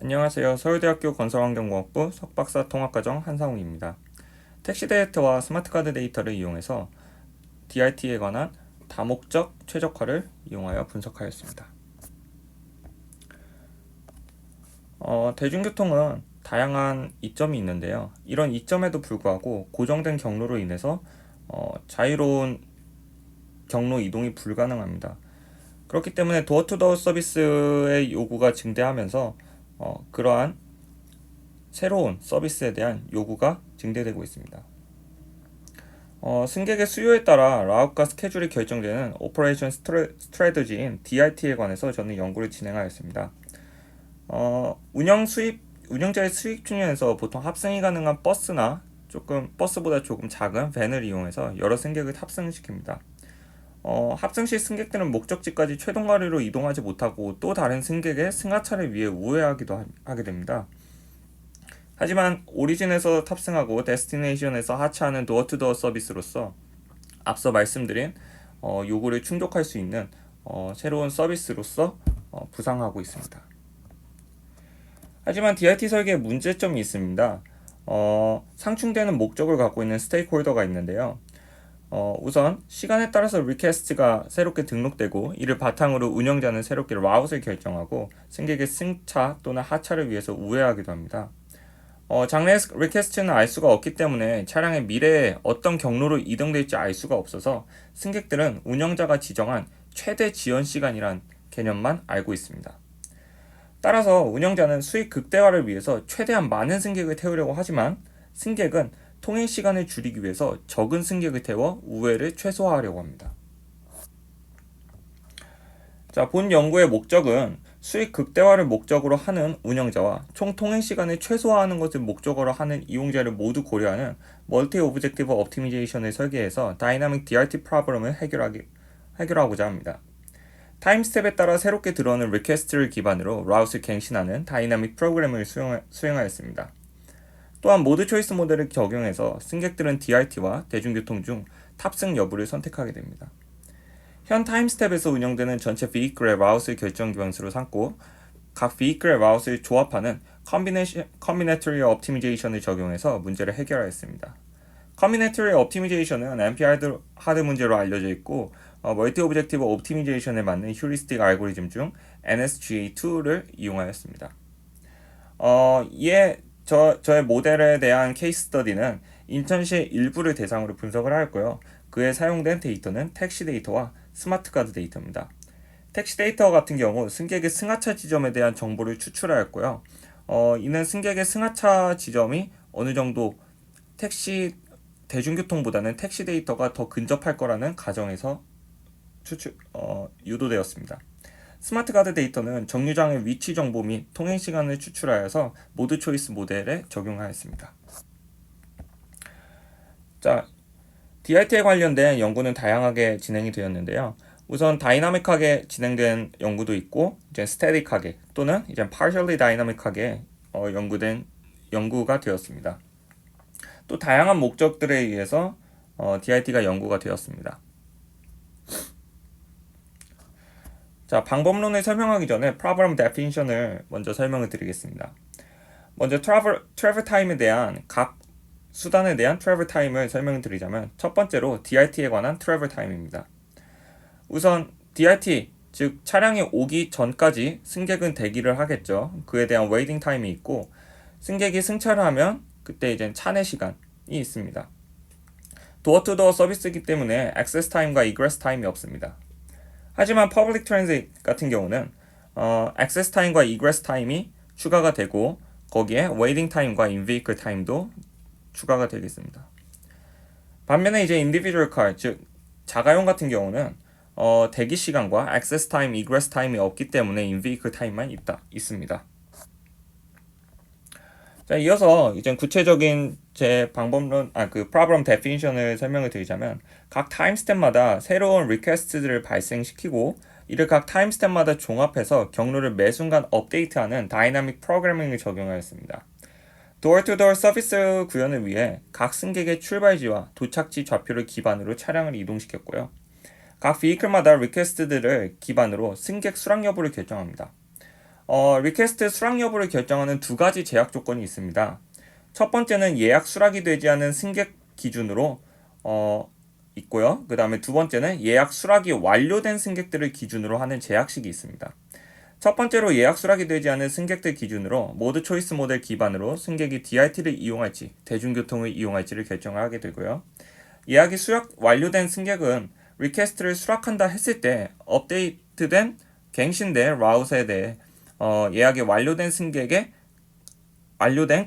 안녕하세요. 서울대학교 건설환경공학부 석박사 통합과정 한상욱입니다. 택시 데이터와 스마트카드 데이터를 이용해서 DRT에 관한 다목적 최적화를 이용하여 분석하였습니다. 대중교통은 다양한 이점이 있는데요. 이런 이점에도 불구하고 고정된 경로로 인해서 자유로운 경로 이동이 불가능합니다. 그렇기 때문에 도어투도어 서비스의 요구가 증대하면서 그러한 새로운 서비스에 대한 요구가 증대되고 있습니다. 승객의 수요에 따라 라웃과 스케줄이 결정되는 오퍼레이션 스트래티지인 DRT에 관해서 저는 연구를 진행하였습니다. 운영자의 수익 측면에서 보통 합승이 가능한 버스보다 조금 작은 밴을 이용해서 여러 승객을 탑승시킵니다. 합승 시 승객들은 목적지까지 최동거리로 이동하지 못하고 또 다른 승객의 승하차를 위해 우회하기도 하게 됩니다. 하지만 오리진에서 탑승하고 데스티네이션에서 하차하는 도어투도어 서비스로서 앞서 말씀드린 요구를 충족할 수 있는 새로운 서비스로서 부상하고 있습니다. 하지만 DRT 설계에 문제점이 있습니다. 상충되는 목적을 갖고 있는 스테이크홀더가 있는데요. 우선 시간에 따라서 리퀘스트가 새롭게 등록되고 이를 바탕으로 운영자는 새롭게 라웃을 결정하고 승객의 승차 또는 하차를 위해서 우회하기도 합니다. 장래 리퀘스트는 알 수가 없기 때문에 차량의 미래에 어떤 경로로 이동될지 알 수가 없어서 승객들은 운영자가 지정한 최대 지연 시간이란 개념만 알고 있습니다. 따라서 운영자는 수익 극대화를 위해서 최대한 많은 승객을 태우려고 하지만 승객은 통행 시간을 줄이기 위해서 적은 승객을 태워 우회를 최소화하려고 합니다. 본 연구의 목적은 수익 극대화를 목적으로 하는 운영자와 총 통행 시간을 최소화하는 것을 목적으로 하는 이용자를 모두 고려하는 멀티 오브젝티브 옵티미제이션을 설계해서 다이나믹 DRT 프로블럼을 해결하고자 합니다. 타임스텝에 따라 새롭게 들어오는 리퀘스트를 기반으로 라웃을 갱신하는 다이나믹 프로그램을 수행하였습니다. 또한 모드 초이스 모델을 적용해서 승객들은 DRT와 대중교통 중 탑승 여부를 선택하게 됩니다. 현 타임스텝에서 운영되는 전체 비이클의 라웃을 결정 기반으로 삼고 각 비이클의 라웃을 조합하는 커미네터리 옵티미제이션을 적용해서 문제를 해결하였습니다. 커미네터리 옵티미제이션은 NP 하드 문제로 알려져 있고 멀티 오브젝티브 옵티미제이션에 맞는 휴리스틱 알고리즘 중 NSGA2를 이용하였습니다. 저의 모델에 대한 케이스 스터디는 인천시의 일부를 대상으로 분석을 하였고요. 그에 사용된 데이터는 택시 데이터와 스마트카드 데이터입니다. 택시 데이터 같은 경우 승객의 승하차 지점에 대한 정보를 추출하였고요. 이는 승객의 승하차 지점이 어느 정도 대중교통보다는 택시 데이터가 더 근접할 거라는 가정에서 유도되었습니다. 스마트카드 데이터는 정류장의 위치 정보 및 통행 시간을 추출하여서 모드 초이스 모델에 적용하였습니다. DRT에 관련된 연구는 다양하게 진행이 되었는데요. 우선 다이나믹하게 진행된 연구도 있고, 이제 스태틱하게 또는 이제 partially dynamic하게 연구가 되었습니다. 또 다양한 목적들에 의해서 DRT가 연구가 되었습니다. 방법론을 설명하기 전에 problem definition을 먼저 설명을 드리겠습니다. 먼저 travel time에 대한 각 수단에 대한 travel time을 설명을 드리자면 첫 번째로 DRT에 관한 travel time입니다. 우선 DRT, 즉 차량이 오기 전까지 승객은 대기를 하겠죠. 그에 대한 waiting time이 있고 승객이 승차를 하면 그때 이제 차내 시간이 있습니다. 도어-투-도어 서비스이기 때문에 access time과 egress time이 없습니다. 하지만 public transit 같은 경우는 access time과 egress time이 추가가 되고 거기에 waiting time과 in-vehicle time도 추가가 되겠습니다. 반면에 이제 individual car, 즉 자가용 같은 경우는 대기 시간과 access time, egress time이 없기 때문에 in-vehicle time만 있습니다. 이어서 이제 구체적인 제 problem definition을 설명을 드리자면 각 타임스텝마다 새로운 리퀘스트들을 발생시키고 이를 각 타임스텝마다 종합해서 경로를 매 순간 업데이트하는 다이나믹 프로그래밍을 적용하였습니다. 도어-투-도어 서비스 구현을 위해 각 승객의 출발지와 도착지 좌표를 기반으로 차량을 이동시켰고요. 각 비이클마다 리퀘스트들을 기반으로 승객 수락 여부를 결정합니다. 리퀘스트 수락 여부를 결정하는 두 가지 제약 조건이 있습니다. 첫 번째는 예약 수락이 되지 않은 승객 기준으로 있고요. 그 다음에 두 번째는 예약 수락이 완료된 승객들을 기준으로 하는 제약식이 있습니다. 첫 번째로 예약 수락이 되지 않은 승객들 기준으로 모드 초이스 모델 기반으로 승객이 DRT를 이용할지 대중교통을 이용할지를 결정을 하게 되고요. 예약이 수락 완료된 승객은 리퀘스트를 수락한다 했을 때 업데이트된 갱신된 라우트에 대해 예약이 완료된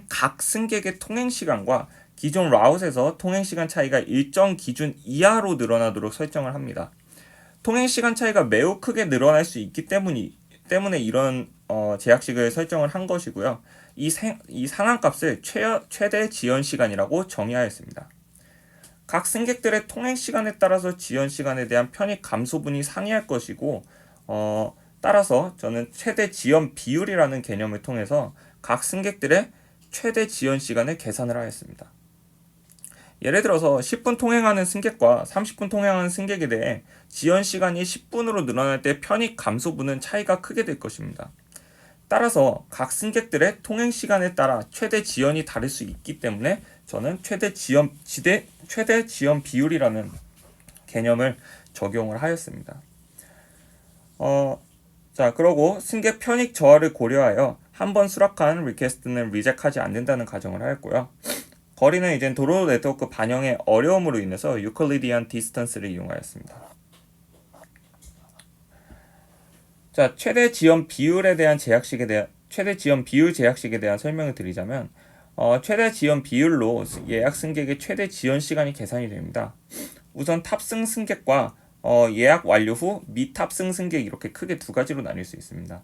각 승객의 통행 시간과 기존 라우트에서 통행 시간 차이가 일정 기준 이하로 늘어나도록 설정을 합니다. 통행 시간 차이가 매우 크게 늘어날 수 있기 때문에 이런 제약식을 설정을 한 것이고요. 이 상한값을 최대 지연 시간이라고 정의하였습니다. 각 승객들의 통행 시간에 따라서 지연 시간에 대한 편익 감소분이 상이할 것이고 따라서 저는 최대 지연 비율이라는 개념을 통해서 각 승객들의 최대 지연 시간을 계산을 하였습니다. 예를 들어서 10분 통행하는 승객과 30분 통행하는 승객에 대해 지연 시간이 10분으로 늘어날 때 편익 감소분은 차이가 크게 될 것입니다. 따라서 각 승객들의 통행 시간에 따라 최대 지연이 다를 수 있기 때문에 저는 최대 지연 비율이라는 개념을 적용을 하였습니다. 자, 그러고 승객 편익 저하를 고려하여 한 번 수락한 리퀘스트는 리젝하지 않는다는 가정을 하였고요. 거리는 이제 도로 네트워크 반영의 어려움으로 인해서 유클리디안 디스턴스를 이용하였습니다. 자, 최대 지연 비율 제약식에 대한 설명을 드리자면 최대 지연 비율로 예약 승객의 최대 지연 시간이 계산이 됩니다. 우선 탑승 승객과 예약 완료 후 미탑승 승객 이렇게 크게 두 가지로 나뉠 수 있습니다.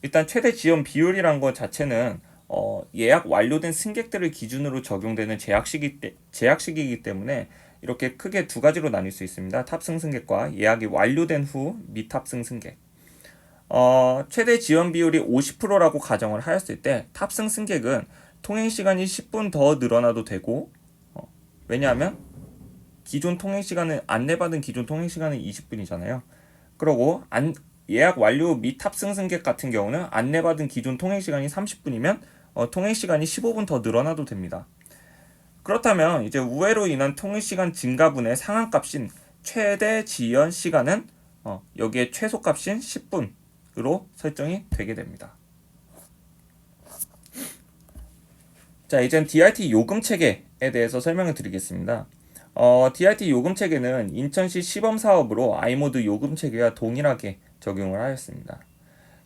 일단 최대 지연 비율이란 것 자체는 예약 완료된 승객들을 기준으로 적용되는 제약식이기 때문에 이렇게 크게 두 가지로 나뉠 수 있습니다. 탑승 승객과 예약이 완료된 후 미탑승 승객. 최대 지연 비율이 50%라고 가정을 하였을 때 탑승 승객은 통행 시간이 10분 더 늘어나도 되고 왜냐하면 안내받은 기존 통행 시간은 20분이잖아요. 그리고 예약 완료 및 탑승 승객 같은 경우는 안내받은 기존 통행 시간이 30분이면 통행 시간이 15분 더 늘어나도 됩니다. 그렇다면 이제 우회로 인한 통행 시간 증가분의 상한값인 최대 지연 시간은 여기에 최소값인 10분으로 설정이 되게 됩니다. 자, 이젠 DRT 요금 체계에 대해서 설명을 드리겠습니다. DRT 요금 체계는 인천시 시범 사업으로 i모드 요금 체계와 동일하게 적용을 하였습니다.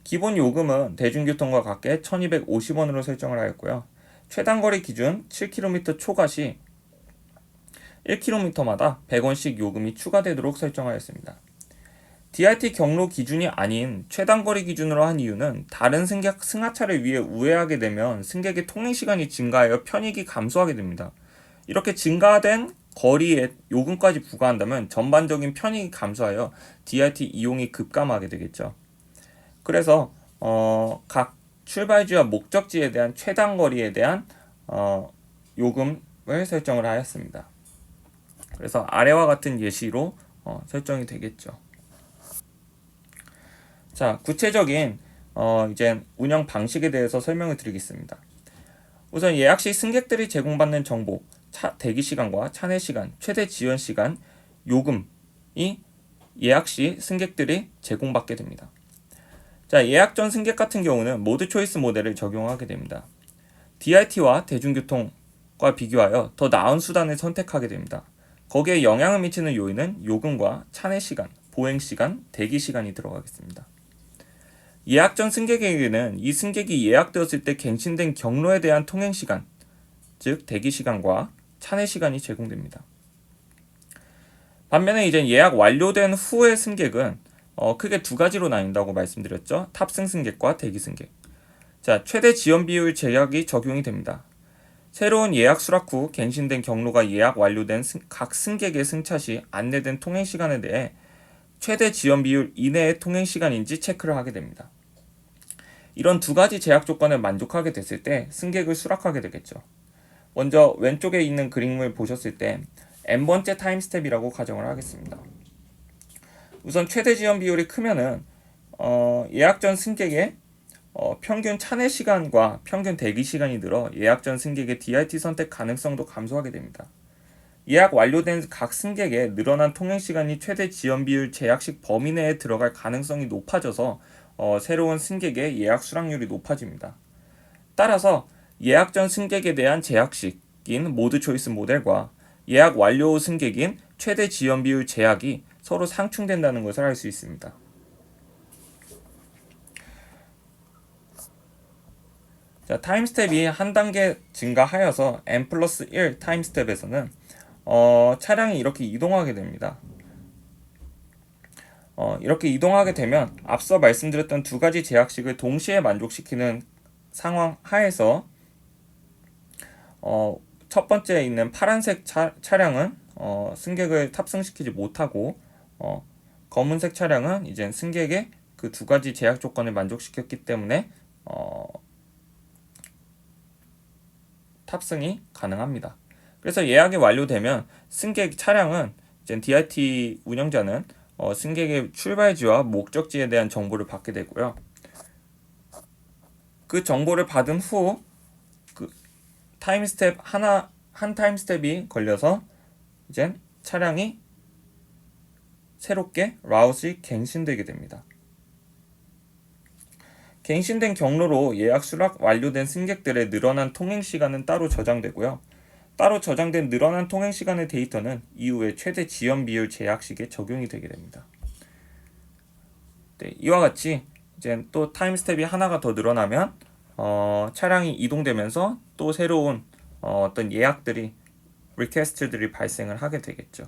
기본 요금은 대중교통과 같게 1250원으로 설정을 하였고요. 최단거리 기준 7km 초과 시 1km마다 100원씩 요금이 추가되도록 설정하였습니다. DRT 경로 기준이 아닌 최단거리 기준으로 한 이유는 다른 승객 승하차를 위해 우회하게 되면 승객의 통행시간이 증가하여 편익이 감소하게 됩니다. 이렇게 증가된 거리에 요금까지 부과한다면 전반적인 편익이 감소하여 DRT 이용이 급감하게 되겠죠. 그래서 각 출발지와 목적지에 대한 최단거리에 대한 요금을 설정을 하였습니다. 그래서 아래와 같은 예시로 설정이 되겠죠. 자, 구체적인 이제 운영 방식에 대해서 설명을 드리겠습니다. 우선 예약 시 승객들이 제공받는 정보, 대기 시간과 차내 시간, 최대 지연 시간, 요금이 예약 시 승객들이 제공받게 됩니다. 자, 예약 전 승객 같은 경우는 모드 초이스 모델을 적용하게 됩니다. DRT와 대중교통과 비교하여 더 나은 수단을 선택하게 됩니다. 거기에 영향을 미치는 요인은 요금과 차내 시간, 보행 시간, 대기 시간이 들어가겠습니다. 예약 전 승객에게는 이 승객이 예약되었을 때 갱신된 경로에 대한 통행 시간, 즉 대기 시간과 차내 시간이 제공됩니다. 반면에 이제 예약 완료된 후의 승객은 크게 두 가지로 나뉜다고 말씀드렸죠. 탑승 승객과 대기 승객. 자, 최대 지연 비율 제약이 적용이 됩니다. 새로운 예약 수락 후 갱신된 경로가 예약 완료된 각 승객의 승차 시 안내된 통행 시간에 대해 최대 지연 비율 이내의 통행 시간인지 체크를 하게 됩니다. 이런 두 가지 제약 조건을 만족하게 됐을 때 승객을 수락하게 되겠죠. 먼저 왼쪽에 있는 그림을 보셨을 때 n번째 타임 스텝이라고 가정을 하겠습니다. 우선 최대 지연 비율이 크면은 예약 전 승객의 평균 차내 시간과 평균 대기 시간이 늘어 예약 전 승객의 DIT 선택 가능성도 감소하게 됩니다. 예약 완료된 각 승객의 늘어난 통행 시간이 최대 지연 비율 제약식 범위 내에 들어갈 가능성이 높아져서 새로운 승객의 예약 수락률이 높아집니다. 따라서 예약 전 승객에 대한 제약식인 모드 초이스 모델과 예약 완료 후 승객인 최대 지연 비율 제약이 서로 상충된다는 것을 알 수 있습니다. 자, 타임 스텝이 한 단계 증가하여서 n+1 타임 스텝에서는 차량이 이렇게 이동하게 됩니다. 이렇게 이동하게 되면 앞서 말씀드렸던 두 가지 제약식을 동시에 만족시키는 상황 하에서 첫 번째에 있는 파란색 차량은 승객을 탑승시키지 못하고 검은색 차량은 이제 승객의 그 두 가지 제약 조건을 만족시켰기 때문에 탑승이 가능합니다. 그래서 예약이 완료되면 승객 차량은 이제 DIT 운영자는 승객의 출발지와 목적지에 대한 정보를 받게 되고요. 그 정보를 받은 후 그 타임 스텝 한 타임 스텝이 걸려서 이제 차량이 새롭게 라웃이 갱신되게 됩니다. 갱신된 경로로 예약 수락 완료된 승객들의 늘어난 통행 시간은 따로 저장되고요. 따로 저장된 늘어난 통행 시간의 데이터는 이후에 최대 지연 비율 제약식에 적용이 되게 됩니다. 네, 이와 같이 이제 또 타임 스텝이 하나가 더 늘어나면 차량이 이동되면서 또 새로운 어떤 예약들이 리퀘스트들이 발생을 하게 되겠죠.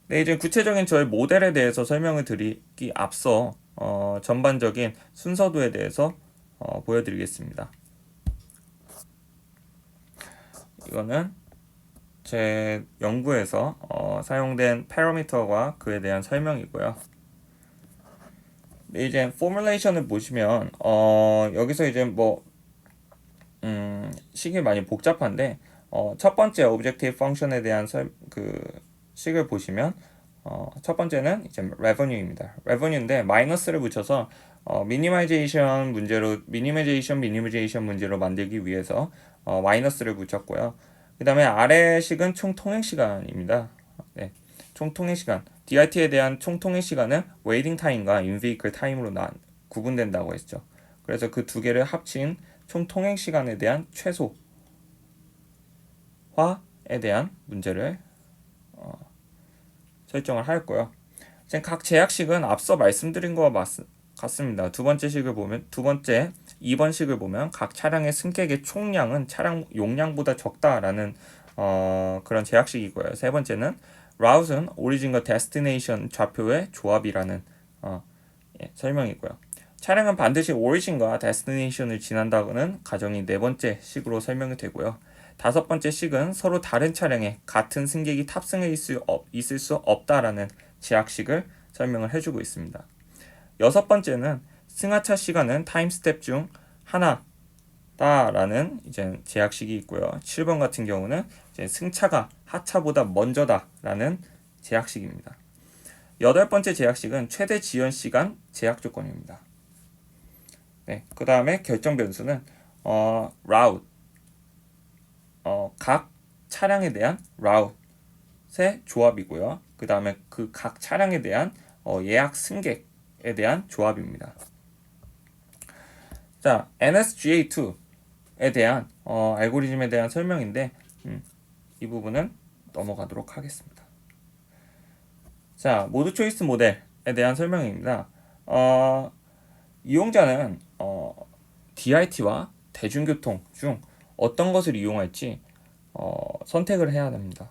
네, 이제 구체적인 저의 모델에 대해서 설명을 드리기 앞서 전반적인 순서도에 대해서 보여드리겠습니다. 이거는 제 연구에서 사용된 패러미터와 그에 대한 설명이고요. 네, 이제 포뮬레이션을 보시면 여기서 이제 식이 많이 복잡한데 첫 번째 오브젝티브 펑션에 대한 식을 보시면 첫 번째는 이제 revenue입니다. revenue인데 마이너스를 붙여서 미니마이제이션 문제로 만들기 위해서 마이너스를 붙였고요. 그 다음에 아래 식은 총 통행 시간입니다. 네, 총 통행 시간. DIT에 대한 총 통행 시간은 waiting time과 in-vehicle time으로 구분된다고 했죠. 그래서 그 두 개를 합친 총 통행 시간에 대한 최소화에 대한 문제를 설정을 하였고요. 각 제약식은 앞서 말씀드린 것과 같습니다. 두 번째 2번 식을 보면 각 차량의 승객의 총량은 차량 용량보다 적다라는 그런 제약식이고요. 세 번째는 route은 오리진과 데스티네이션 좌표의 조합이라는 설명이고요. 차량은 반드시 오리진과 데스티네이션을 지난다는 가정이 네 번째 식으로 설명이 되고요. 다섯 번째 식은 서로 다른 차량에 같은 승객이 탑승해 있을 수 없다라는 제약식을 설명을 해주고 있습니다. 여섯 번째는 승하차 시간은 타임 스텝 중 하나다라는 이제 제약식이 있고요. 7번 같은 경우는 이제 승차가 하차보다 먼저다라는 제약식입니다. 여덟 번째 제약식은 최대 지연 시간 제약 조건입니다. 네, 그 다음에 결정 변수는 route 각 차량에 대한 route의 조합이고요. 그 다음에 그 각 차량에 대한 예약 승객에 대한 조합입니다. 자, NSGA2에 대한 알고리즘에 대한 설명인데 이 부분은 넘어가도록 하겠습니다. 자, 모드 초이스 모델에 대한 설명입니다. 이용자는 DIT와 대중교통 중 어떤 것을 이용할지 선택을 해야 됩니다.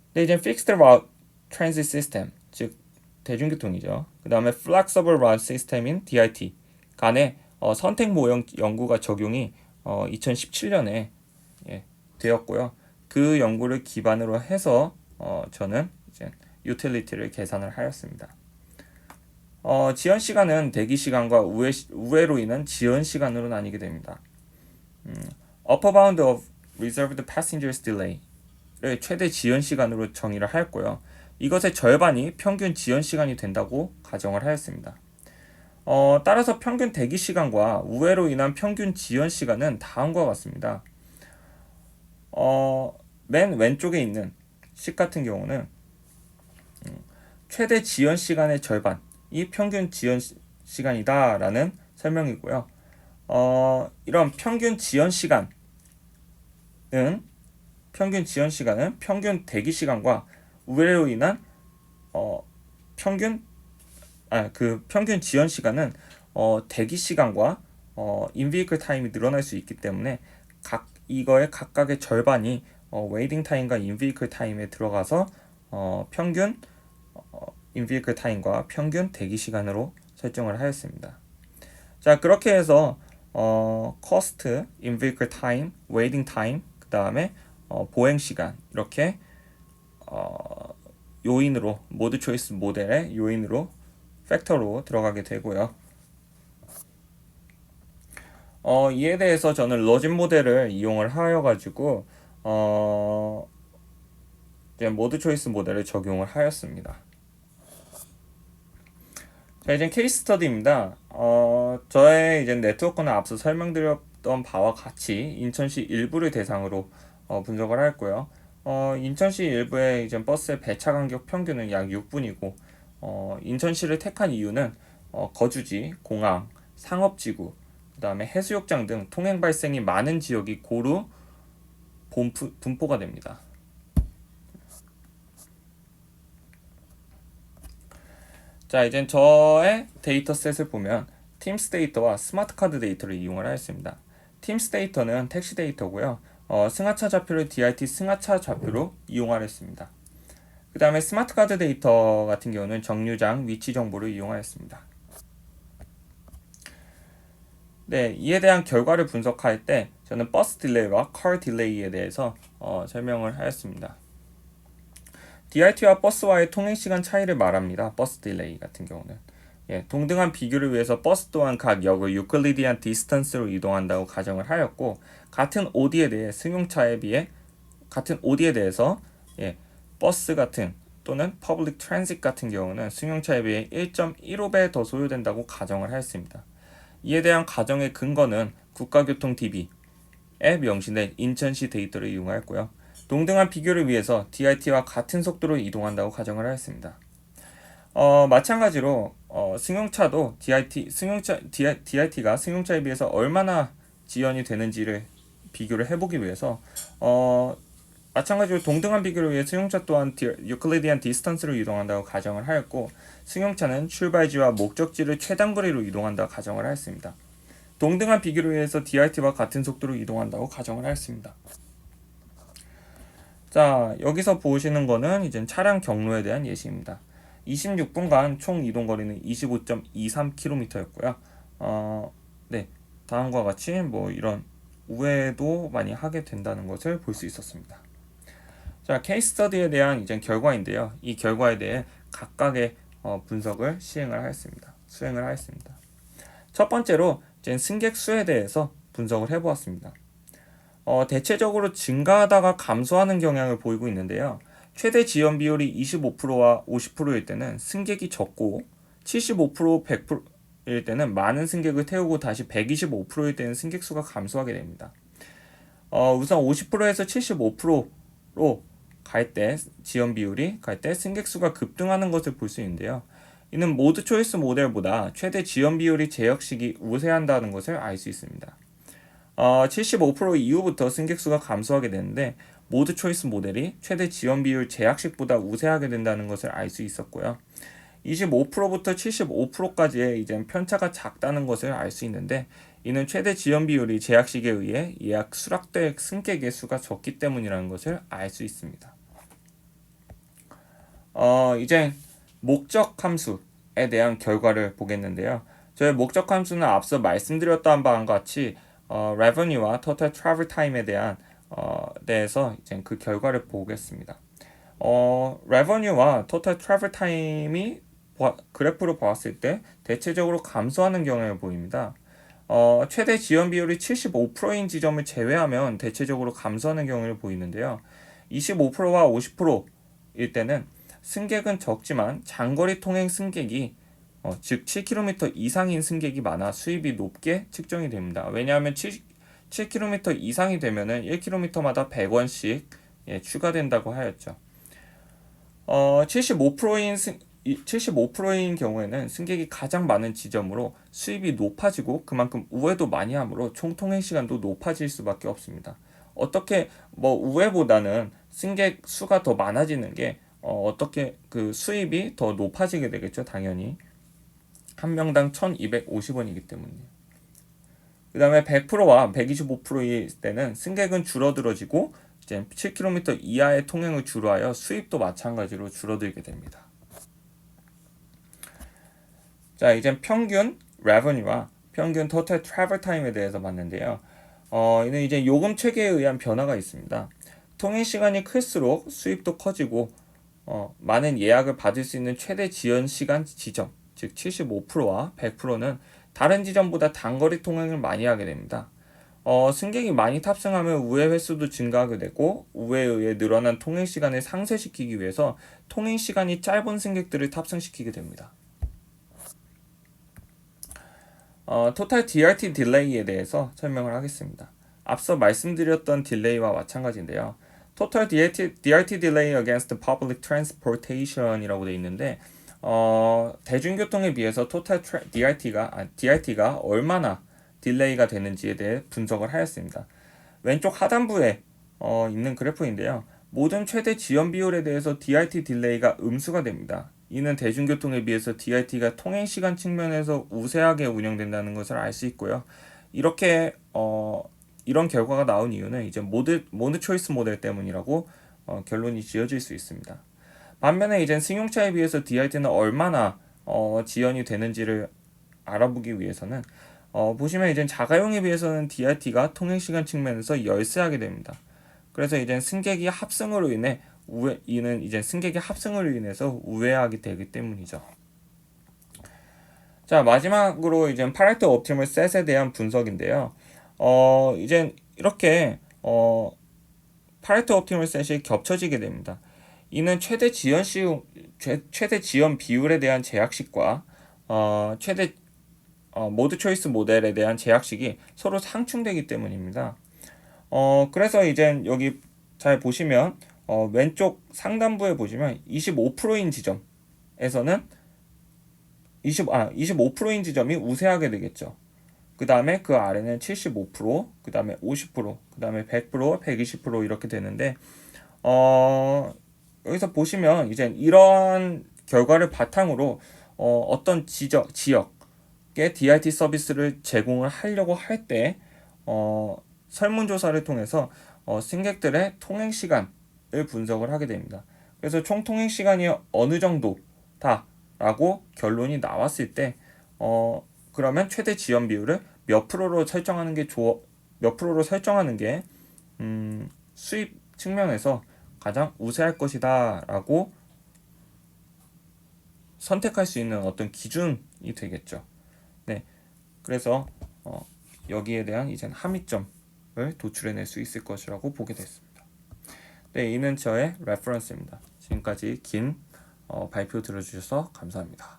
근데 이제 Fixed Route Transit System, 즉 대중교통이죠. 그 다음에 Flexible Route System인 DIT 간에 선택 모형 연구가 적용이 2017년에 되었고요. 그 연구를 기반으로 해서 저는 이제 유틸리티를 계산을 하였습니다. 지연 시간은 대기 시간과 우회로 인한 지연 시간으로 나뉘게 됩니다. Upper bound of reserved passengers delay를 최대 지연 시간으로 정의를 하였고요. 이것의 절반이 평균 지연 시간이 된다고 가정을 하였습니다. 따라서 평균 대기 시간과 우회로 인한 평균 지연 시간은 다음과 같습니다. 맨 왼쪽에 있는 식 같은 경우는 최대 지연 시간의 절반이 평균 지연 시간이다라는 설명이고요. 이런 평균 대기 시간과 우회로 인한 평균 평균 지연 시간은 대기 시간과 in-vehicle 타임이 늘어날 수 있기 때문에 이거의 각각의 절반이 waiting 타임과 in-vehicle 타임에 들어가서 평균 in-vehicle 타임과 평균 대기 시간으로 설정을 하였습니다. 자, 그렇게 해서 cost, in-vehicle time, waiting time, 그 다음에 보행 시간 이렇게 요인으로 모드 초이스 모델의 요인으로 팩터로 들어가게 되고요. 이에 대해서 저는 로진 모델을 이용을 하여 가지고 이제 모드 초이스 모델을 적용을 하였습니다. 자, 이제 케이스 스터디입니다. 저의 이제 네트워크는 앞서 설명드렸던 바와 같이 인천시 일부를 대상으로 분석을 했고요. 인천시 일부의 이제 버스의 배차 간격 평균은 약 6분이고 인천시를 택한 이유는 거주지, 공항, 상업지구, 그 다음에 해수욕장 등 통행 발생이 많은 지역이 고루 분포가 됩니다. 자, 이제 저의 데이터셋을 보면 팀스 데이터와 스마트 카드 데이터를 이용을 하였습니다. 팀스 데이터는 택시 데이터고요. 승하차 좌표를 DIT 승하차 좌표로 이용하였습니다. 그 다음에 스마트 카드 데이터 같은 경우는 정류장 위치 정보를 이용하였습니다. 네, 이에 대한 결과를 분석할 때 저는 버스 딜레이와 컬 딜레이에 대해서 설명을 하였습니다. DRT와 버스와의 통행시간 차이를 말합니다. 버스 딜레이 같은 경우는 동등한 비교를 위해서 버스 또한 각 역을 유클리디안 디스턴스로 이동한다고 가정을 하였고 같은 OD에 대해서 버스 같은 또는 퍼블릭 트랜sit 같은 경우는 승용차에 비해 1.15배 더 소요된다고 가정을 하였습니다. 이에 대한 가정의 근거는 국가교통 DB에 명시된 인천시 데이터를 이용하였고요. 동등한 비교를 위해서 DIT와 같은 속도로 이동한다고 가정을 하였습니다. 마찬가지로 승용차도 DIT가 승용차에 비해서 얼마나 지연이 되는지를 비교를 해보기 위해서 마찬가지로 동등한 비교를 위해 승용차 또한 유클리디안 디스턴스로 이동한다고 가정을 하였고 승용차는 출발지와 목적지를 최단거리로 이동한다고 가정을 하였습니다. 동등한 비교를 위해서 DIT와 같은 속도로 이동한다고 가정을 하였습니다. 자, 여기서 보시는 거는 이제 차량 경로에 대한 예시입니다. 26분간 총 이동거리는 25.23km였고요. 네, 다음과 같이 뭐 이런 우회도 많이 하게 된다는 것을 볼 수 있었습니다. 자, 케이스 스터디에 대한 이제 결과인데요. 이 결과에 대해 각각의 분석을 수행을 하였습니다. 첫 번째로 이제 승객 수에 대해서 분석을 해보았습니다. 대체적으로 증가하다가 감소하는 경향을 보이고 있는데요. 최대 지연 비율이 25%와 50%일 때는 승객이 적고 75%, 100%일 때는 많은 승객을 태우고 다시 125%일 때는 승객 수가 감소하게 됩니다. 우선 50%에서 75%로 갈 때 지연 비율이 갈 때 승객 수가 급등하는 것을 볼 수 있는데요. 이는 모드 초이스 모델보다 최대 지연 비율이 제역식이 우세한다는 것을 알 수 있습니다. 75% 이후부터 승객 수가 감소하게 되는데 모드 초이스 모델이 최대 지연 비율 제약식보다 우세하게 된다는 것을 알 수 있었고요. 25%부터 75%까지의 이제 편차가 작다는 것을 알 수 있는데 이는 최대 지연 비율이 제약식에 의해 예약 수락될 승객의 수가 적기 때문이라는 것을 알 수 있습니다. 이제 목적 함수에 대한 결과를 보겠는데요. 저희 목적 함수는 앞서 말씀드렸던 바와 같이 revenue와 total travel time에 대해서 이제 그 결과를 보겠습니다. revenue와 total travel time이 그래프로 보았을 때 대체적으로 감소하는 경향을 보입니다. 최대 지연 비율이 75%인 지점을 제외하면 대체적으로 감소하는 경향을 보이는데요. 25%와 50%일 때는 승객은 적지만 장거리 통행 승객이 즉 7km 이상인 승객이 많아 수입이 높게 측정이 됩니다. 왜냐하면 7km 이상이 되면은 1km마다 100원씩 추가된다고 하였죠. 75%인 경우에는 승객이 가장 많은 지점으로 수입이 높아지고 그만큼 우회도 많이 하므로 총 통행 시간도 높아질 수밖에 없습니다. 어떻게 우회보다는 승객 수가 더 많아지는 게 어떻게 그 수입이 더 높아지게 되겠죠, 당연히. 한 명당 1,250원이기 때문에. 그 다음에 100%와 125%일 때는 승객은 줄어들어지고 이제 7km 이하의 통행을 주로 하여 수입도 마찬가지로 줄어들게 됩니다. 자, 이제 평균 revenue와 평균 total travel time에 대해서 봤는데요. 이는 이제 요금 체계에 의한 변화가 있습니다. 통행 시간이 클수록 수입도 커지고 많은 예약을 받을 수 있는 최대 지연 시간 지점, 즉 75%와 100%는 다른 지점보다 단거리 통행을 많이 하게 됩니다. 승객이 많이 탑승하면 우회 횟수도 증가하게 되고 우회에 의해 늘어난 통행 시간을 상쇄시키기 위해서 통행 시간이 짧은 승객들을 탑승시키게 됩니다. 토탈 DRT 딜레이에 대해서 설명을 하겠습니다. 앞서 말씀드렸던 딜레이와 마찬가지인데요. Total DRT Delay Against Public Transportation이라고 되어 있는데 대중교통에 비해서 Total DRT가 얼마나 딜레이가 되는지에 대해 분석을 하였습니다. 왼쪽 하단부에 있는 그래프인데요. 모든 최대 지연 비율에 대해서 DRT 딜레이가 음수가 됩니다. 이는 대중교통에 비해서 DRT가 통행시간 측면에서 우세하게 운영된다는 것을 알 수 있고요. 이렇게 이런 결과가 나온 이유는 이제 모드 초이스 모델 때문이라고 결론이 지어질 수 있습니다. 반면에 이제 승용차에 비해서 DRT는 얼마나 지연이 되는지를 알아보기 위해서는 보시면 이제 자가용에 비해서는 DRT가 통행시간 측면에서 열세하게 됩니다. 그래서 이제 승객이 합승으로 인해 이는 이제 승객의 합승으로 인해서 우회하게 되기 때문이죠. 자, 마지막으로 이제 파레토 옵티멀 셋에 대한 분석인데요. 이제 이렇게 파레토 옵티멀 셋이 겹쳐지게 됩니다. 이는 최대 지연 비율에 대한 제약식과 최대 모드 초이스 모델에 대한 제약식이 서로 상충되기 때문입니다. 그래서 이제 여기 잘 보시면 왼쪽 상단부에 보시면 25%인 지점에서는 25%인 지점이 우세하게 되겠죠. 그 다음에 그 아래는 75%, 그 다음에 50%, 그 다음에 100%, 120% 이렇게 되는데 여기서 보시면 이제 이런 결과를 바탕으로 어떤 지역에 DRT 서비스를 제공을 하려고 할 때 설문조사를 통해서 승객들의 통행 시간을 분석을 하게 됩니다. 그래서 총 통행 시간이 어느 정도다라고 결론이 나왔을 때 그러면 최대 지연 비율을 몇 프로로 설정하는 게 수입 측면에서 가장 우세할 것이다라고 선택할 수 있는 어떤 기준이 되겠죠. 네, 그래서 여기에 대한 이제 함의점을 도출해낼 수 있을 것이라고 보게 됐습니다. 네, 이는 저의 레퍼런스입니다. 지금까지 긴 발표 들어주셔서 감사합니다.